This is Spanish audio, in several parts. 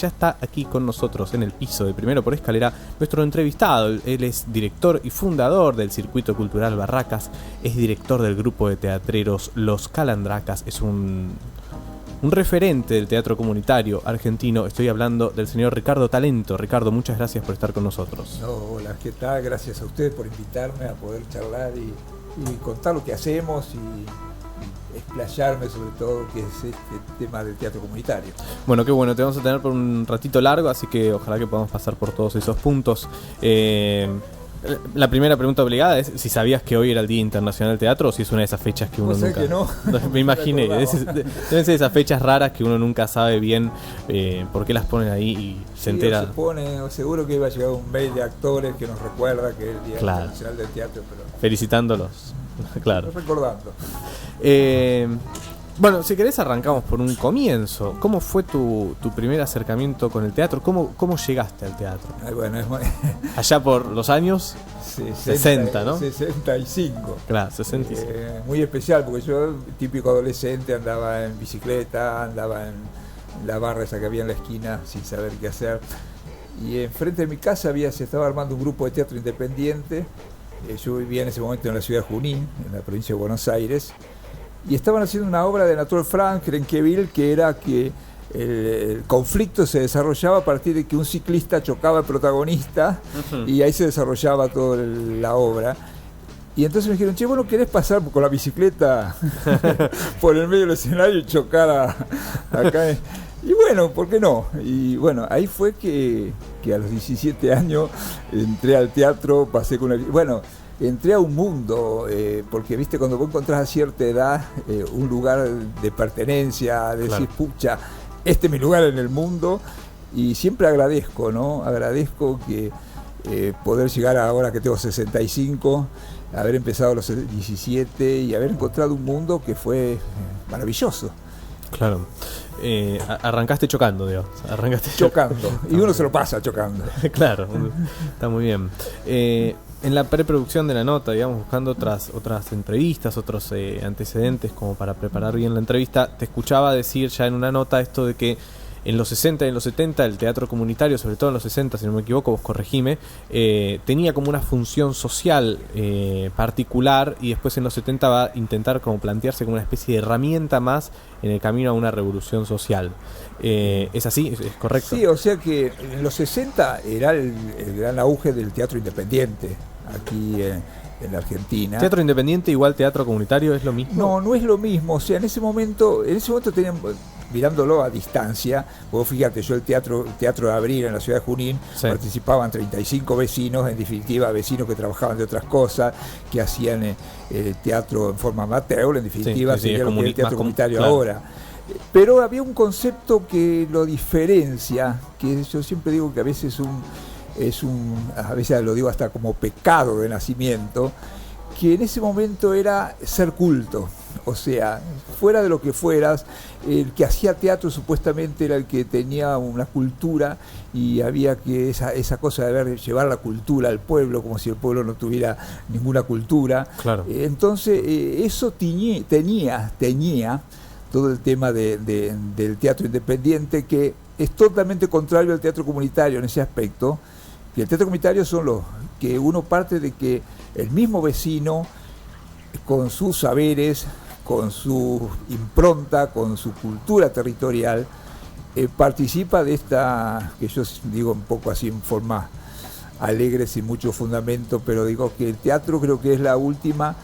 ya está aquí con nosotros en el piso de Primero por Escalera, nuestro entrevistado. Él es director y fundador del Circuito Cultural Barracas, es director del grupo de teatreros Los Calandracas, es un referente del teatro comunitario argentino. Estoy hablando del señor Ricardo Talento. Ricardo, muchas gracias por estar con nosotros. Hola, ¿qué tal? Gracias a ustedes por invitarme a poder charlar y contar lo que hacemos y explayarme sobre todo que es este tema del teatro comunitario. Bueno, qué bueno, te vamos a tener por un ratito largo, así que ojalá que podamos pasar por todos esos puntos. La primera pregunta obligada es si sabías que hoy era el Día Internacional del Teatro o si es una de esas fechas que uno nunca... que no. Me imaginé, deben ser esas fechas raras que uno nunca sabe bien por qué las ponen ahí y se entera. Se pone, seguro que iba a llegar un mail de actores que nos recuerda que es el Día Internacional del Teatro, pero... felicitándolos, claro. Recordando. Bueno, si querés arrancamos por un comienzo. ¿Cómo fue tu primer acercamiento con el teatro? ¿Cómo llegaste al teatro? Bueno, allá por los años 60, ¿no? 65. Claro, 65. Muy especial, porque yo, típico adolescente, andaba en bicicleta, andaba en la barra esa que había en la esquina sin saber qué hacer. Y enfrente de mi casa se estaba armando un grupo de teatro independiente. Yo vivía en ese momento en la ciudad de Junín, en la provincia de Buenos Aires. Y estaban haciendo una obra de Anatole France, Trenqueville, que era que el conflicto se desarrollaba a partir de que un ciclista chocaba al protagonista, y ahí se desarrollaba toda la obra. Y entonces me dijeron, che, ¿vos no querés pasar con la bicicleta por el medio del escenario y chocar acá? Y bueno, ¿por qué no? Y bueno, ahí fue que a los 17 años entré al teatro, pasé con entré a un mundo, porque viste, cuando vos encontrás a cierta edad un lugar de pertenencia, de decir, pucha, este es mi lugar en el mundo, y siempre agradezco, ¿no? Agradezco que poder llegar ahora que tengo 65, haber empezado a los 17 y haber encontrado un mundo que fue maravilloso. Claro. Arrancaste chocando, digamos. Chocando. Y uno se lo pasa chocando. Claro, está muy bien. En la preproducción de la nota, digamos, buscando otras entrevistas, otros antecedentes como para preparar bien la entrevista, te escuchaba decir ya en una nota esto de que en los 60 y en los 70 el teatro comunitario, sobre todo en los 60, si no me equivoco, vos corregime, tenía como una función social particular, y después en los 70 va a intentar como plantearse como una especie de herramienta más en el camino a una revolución social. ¿Es así? ¿Es correcto? Sí, o sea que en los 60 era el gran auge del teatro independiente aquí en la Argentina. ¿Teatro independiente igual teatro comunitario es lo mismo? No es lo mismo. O sea, en ese momento tenían, mirándolo a distancia, vos fíjate, yo el teatro de Abril en la ciudad de Junín, participaban 35 vecinos, en definitiva vecinos que trabajaban de otras cosas, que hacían teatro en forma amateur, en definitiva sería lo que es el teatro comunitario ahora. Pero había un concepto que lo diferencia, que yo siempre digo que a veces a veces lo digo hasta como pecado de nacimiento, que en ese momento era ser culto. O sea, fuera de lo que fueras, el que hacía teatro supuestamente era el que tenía una cultura, y había que esa cosa de llevar la cultura al pueblo, como si el pueblo no tuviera ninguna cultura. Claro. Entonces eso tenía todo el tema del teatro independiente, que es totalmente contrario al teatro comunitario en ese aspecto. Y el teatro comunitario son los que uno parte de que el mismo vecino, con sus saberes, con su impronta, con su cultura territorial, participa de esta, que yo digo un poco así en forma alegre, sin mucho fundamento, pero digo que el teatro creo que es la última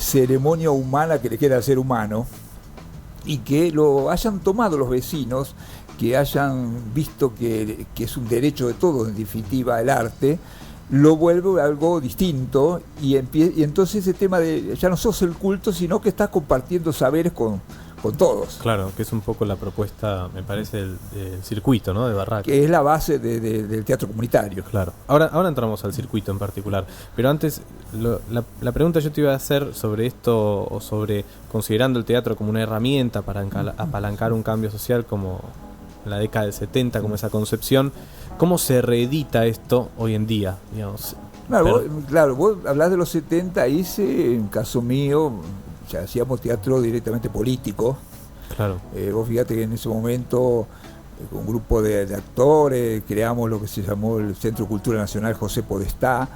ceremonia humana que le queda al ser humano, y que lo hayan tomado los vecinos, que hayan visto que es un derecho de todos, en definitiva, el arte, lo vuelve algo distinto, y entonces ese tema de ya no sos el culto, sino que estás compartiendo saberes con todos. Claro, que es un poco la propuesta, me parece, del circuito, ¿no? De Barracas. Que es la base del teatro comunitario. Claro. Ahora entramos al circuito en particular. Pero antes, la pregunta yo te iba a hacer sobre esto, o sobre considerando el teatro como una herramienta para apalancar un cambio social como en la década del 70, como esa concepción. ¿Cómo se reedita esto hoy en día? Digamos? Claro, vos hablás de los 70, en caso mío, ya hacíamos teatro directamente político. Claro. Vos fíjate que en ese momento con un grupo de actores, creamos lo que se llamó el Centro de Cultura Nacional José Podestá.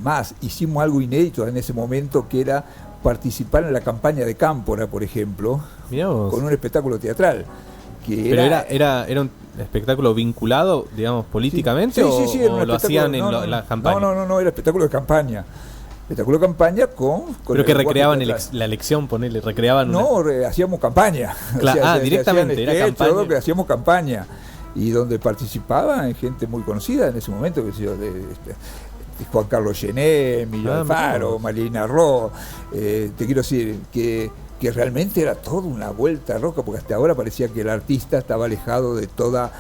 Más, hicimos algo inédito en ese momento, que era participar en la campaña de Cámpora, por ejemplo, con un espectáculo teatral. ¿Pero era un espectáculo vinculado, digamos, políticamente? Sí, era un ¿O lo hacían en la campaña? No, era espectáculo de campaña. Espectáculo de campaña con pero que recreaban la elección, ponele, recreaban. No, hacíamos campaña. Claro, directamente, era campaña. Todo que hacíamos campaña. Y donde participaban gente muy conocida en ese momento, que sé yo, de Juan Carlos Gené, Emilio Alfaro, Malina Ro. Te quiero decir que realmente era toda una vuelta roca, porque hasta ahora parecía que el artista estaba alejado de todo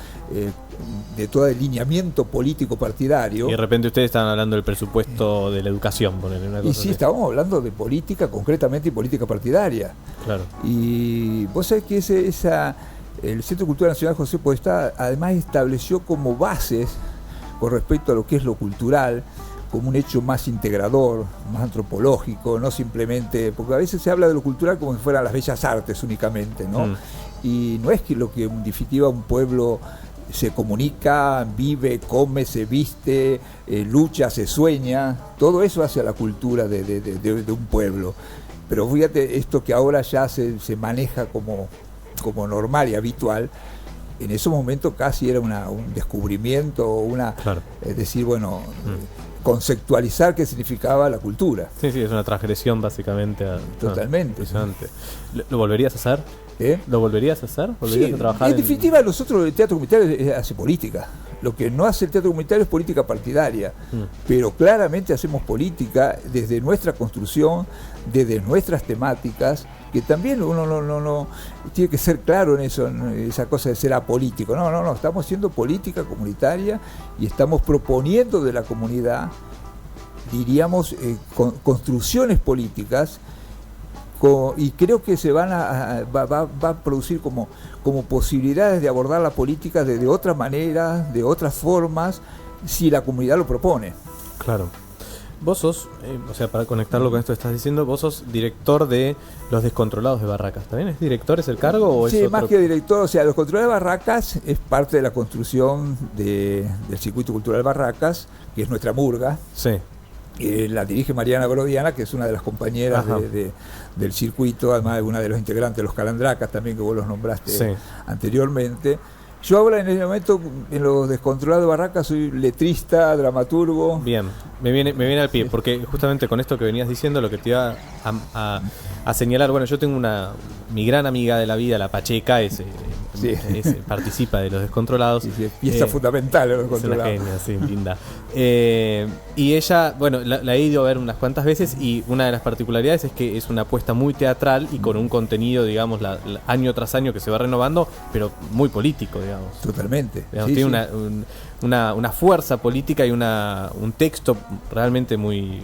alineamiento político partidario. Y de repente ustedes estaban hablando del presupuesto de la educación, ponerle una cosa. Y sí, estábamos hablando de política concretamente y política partidaria. Claro. Y vos sabés que el Centro de Cultura Nacional José Podestá además estableció como bases con respecto a lo que es lo cultural, como un hecho más integrador, más antropológico, no simplemente, porque a veces se habla de lo cultural como si fueran las bellas artes únicamente, ¿no? Y no es que lo que en definitiva un pueblo se comunica, vive, come, se viste, lucha, se sueña, todo eso hace a la cultura de un pueblo. Pero fíjate, esto que ahora ya se maneja como normal y habitual, en ese momento casi era un descubrimiento, claro. Es decir, bueno, conceptualizar qué significaba la cultura. Sí, es una transgresión básicamente. Totalmente. Impresionante. ¿Lo volverías a hacer? ¿Lo volverías a hacer? ¿Volverías a trabajar? En definitiva, nosotros el teatro comunitario hace política. Lo que no hace el teatro comunitario es política partidaria, pero claramente hacemos política desde nuestra construcción, desde nuestras temáticas, que también uno no tiene que ser claro en eso, en esa cosa de ser apolítico. No, estamos haciendo política comunitaria y estamos proponiendo de la comunidad, diríamos, construcciones políticas, y creo que se va a producir como posibilidades de abordar la política de otra manera, de otras formas, si la comunidad lo propone. Claro. Vos sos, para conectarlo con esto que estás diciendo, vos sos director de Los Descontrolados de Barracas. ¿También es director, es el cargo? ¿O sí, es más que director, Los Descontrolados de Barracas es parte de la construcción del Circuito Cultural Barracas, que es nuestra murga. Sí. La dirige Mariana Brodiana, que es una de las compañeras del circuito, además de una de los integrantes de los Calandracas también, que vos los nombraste anteriormente. Yo ahora en el momento, en Los Descontrolados de Barracas, soy letrista, dramaturgo. Bien, me viene al pie, porque justamente con esto que venías diciendo, lo que te iba a señalar, bueno, yo tengo mi gran amiga de la vida, la Pacheca, participa de Los Descontrolados. Pieza fundamental de Los Descontrolados. Es una genia, linda. Y ella, bueno, la he ido a ver unas cuantas veces, y una de las particularidades es que es una apuesta muy teatral y con un contenido, digamos, año tras año que se va renovando, pero muy político, digamos. Totalmente. Tiene una fuerza política y un texto realmente muy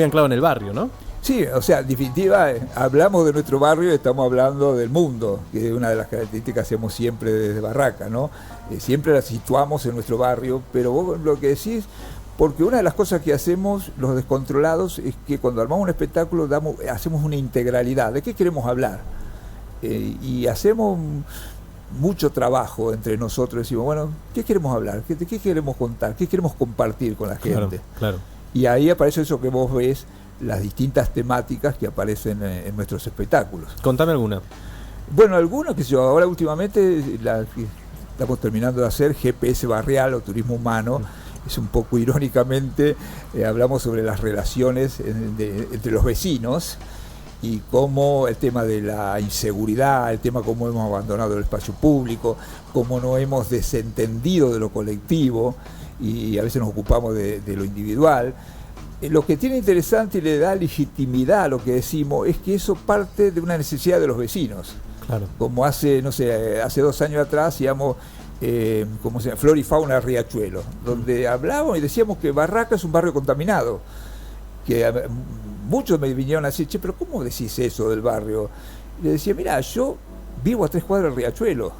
anclado en el barrio, ¿no? Sí, en definitiva, hablamos de nuestro barrio y estamos hablando del mundo, que es una de las características que hacemos siempre desde Barraca, ¿no? Siempre la situamos en nuestro barrio, pero vos lo que decís, porque una de las cosas que hacemos Los Descontrolados es que cuando armamos un espectáculo hacemos una integralidad. ¿De qué queremos hablar? Y hacemos mucho trabajo entre nosotros, decimos, bueno, ¿qué queremos hablar? ¿De qué queremos contar? ¿Qué queremos compartir con la gente? Claro. Y ahí aparece eso que vos ves, las distintas temáticas que aparecen en nuestros espectáculos. Contame alguna. Bueno, alguna que yo ahora últimamente estamos terminando de hacer GPS barrial o turismo humano. Es un poco irónicamente, hablamos sobre las relaciones entre los vecinos y cómo el tema de la inseguridad, el tema cómo hemos abandonado el espacio público, cómo no hemos desentendido de lo colectivo y a veces nos ocupamos de lo individual. Lo que tiene interesante y le da legitimidad a lo que decimos es que eso parte de una necesidad de los vecinos. Claro. Como hace 2 años atrás hacíamos Flora y Fauna Riachuelo, donde hablábamos y decíamos que Barraca es un barrio contaminado, que muchos me vinieron a decir, che, pero ¿cómo decís eso del barrio? Y le decía, mira, yo vivo a 3 cuadras del Riachuelo,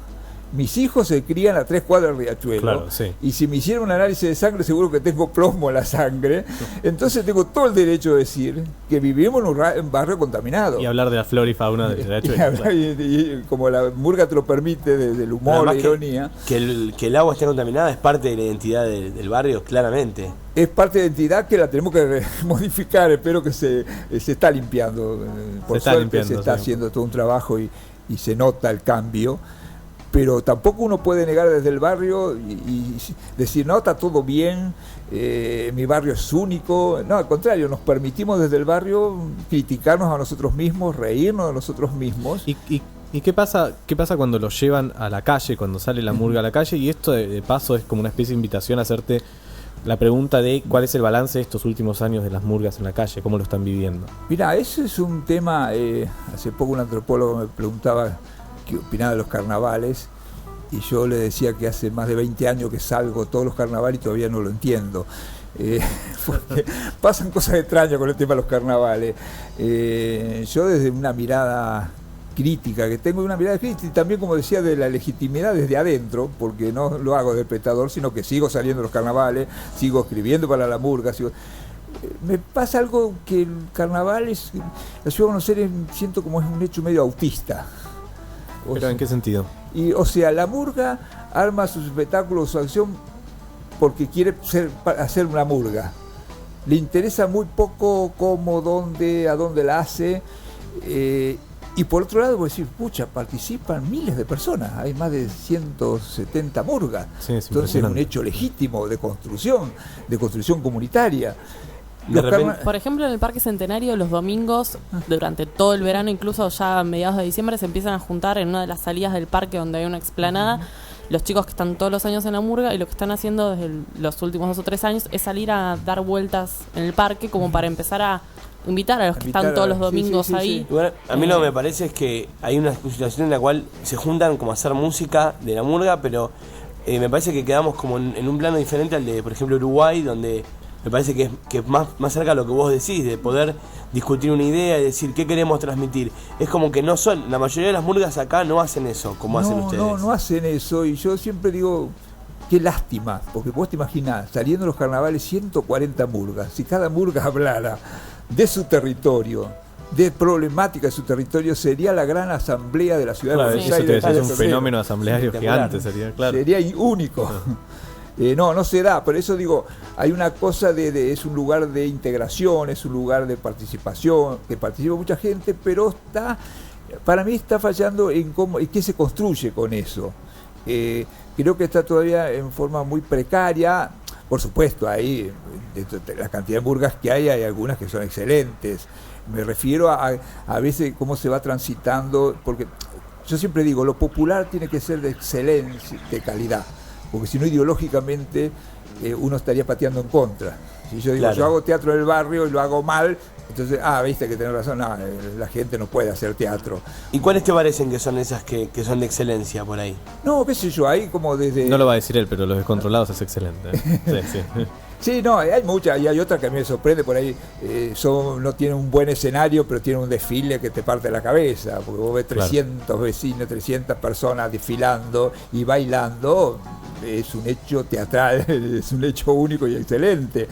Mis hijos se crían a 3 cuadras del Riachuelo. Claro, sí. Y si me hicieron un análisis de sangre, seguro que tengo plomo en la sangre. Entonces tengo todo el derecho de decir que vivimos en un barrio contaminado. Y hablar de la flora y fauna del Riachuelo. Claro. Y como la murga te lo permite, desde el humor, la ironía. Que el agua esté contaminada es parte de la identidad del barrio, claramente. Es parte de la identidad que la tenemos que modificar. Espero que se está limpiando. Por suerte se está haciendo todo un trabajo y se nota el cambio. Pero tampoco uno puede negar desde el barrio y decir, no, está todo bien, mi barrio es único. No, al contrario, nos permitimos desde el barrio criticarnos a nosotros mismos, reírnos de nosotros mismos. ¿Y qué pasa cuando los llevan a la calle, cuando sale la murga a la calle? Y esto de paso es como una especie de invitación a hacerte la pregunta de cuál es el balance de estos últimos años de las murgas en la calle, cómo lo están viviendo. Mira, ese es un tema, hace poco un antropólogo me preguntaba qué opinaba de los carnavales, y yo le decía que hace más de 20 años que salgo todos los carnavales y todavía no lo entiendo. Porque pasan cosas extrañas con el tema de los carnavales. Yo desde una mirada crítica que tengo, una mirada crítica y también, como decía, de la legitimidad desde adentro, porque no lo hago de espectador, sino que sigo saliendo a los carnavales, sigo escribiendo para la murga, me pasa algo que el carnaval es, la ciudad de Buenos Aires siento como es un hecho medio autista. ¿Pero en qué sentido? O sea, la murga arma sus espectáculos, su acción, porque quiere hacer una murga. Le interesa muy poco cómo, dónde, a dónde la hace. Y por otro lado, voy a decir, pucha, participan miles de personas. Hay más de 170 murgas. Sí, entonces es un hecho legítimo de construcción comunitaria. Por ejemplo, en el Parque Centenario, los domingos, durante todo el verano, incluso ya a mediados de diciembre, se empiezan a juntar en una de las salidas del parque donde hay una explanada, los chicos que están todos los años en la murga, y lo que están haciendo desde los últimos 2 o 3 años es salir a dar vueltas en el parque como para empezar a invitar a los que están todos los domingos ahí. Bueno, a mí lo que me parece es que hay una situación en la cual se juntan como a hacer música de la murga, pero me parece que quedamos como en un plano diferente al de, por ejemplo, Uruguay, donde me parece que es más cerca a lo que vos decís, de poder discutir una idea y decir qué queremos transmitir. Es como que no son, la mayoría de las murgas acá no hacen eso como hacen ustedes. No hacen eso, y yo siempre digo, qué lástima, porque vos te imaginás, saliendo de los carnavales 140 murgas, si cada murga hablara de su territorio, de problemática de su territorio, sería la gran asamblea de la ciudad de Buenos Aires. Es un fenómeno asambleario gigante, sería, claro. Sería único. No se da, por eso digo, hay una cosa es un lugar de integración, es un lugar de participación, que participa mucha gente, pero para mí está fallando en qué se construye con eso. Creo que está todavía en forma muy precaria. Por supuesto, ahí, de la cantidad de murgas que hay algunas que son excelentes. Me refiero a veces cómo se va transitando, porque yo siempre digo, lo popular tiene que ser de excelencia, de calidad. Porque si no, ideológicamente uno estaría pateando en contra. Si yo digo, claro, yo hago teatro del barrio y lo hago mal, entonces, viste que tenés razón, no, la gente no puede hacer teatro. ¿Y cuáles te parecen que son esas que son de excelencia por ahí? No, qué sé yo, ahí como desde... No lo va a decir él, pero Los Descontrolados es excelente. Sí. Sí, no, hay muchas, y hay otras que a mí me sorprende por ahí, no tienen un buen escenario, pero tienen un desfile que te parte la cabeza, porque vos ves 300 claro, vecinos, 300 personas desfilando y bailando, es un hecho teatral, es un hecho único y excelente.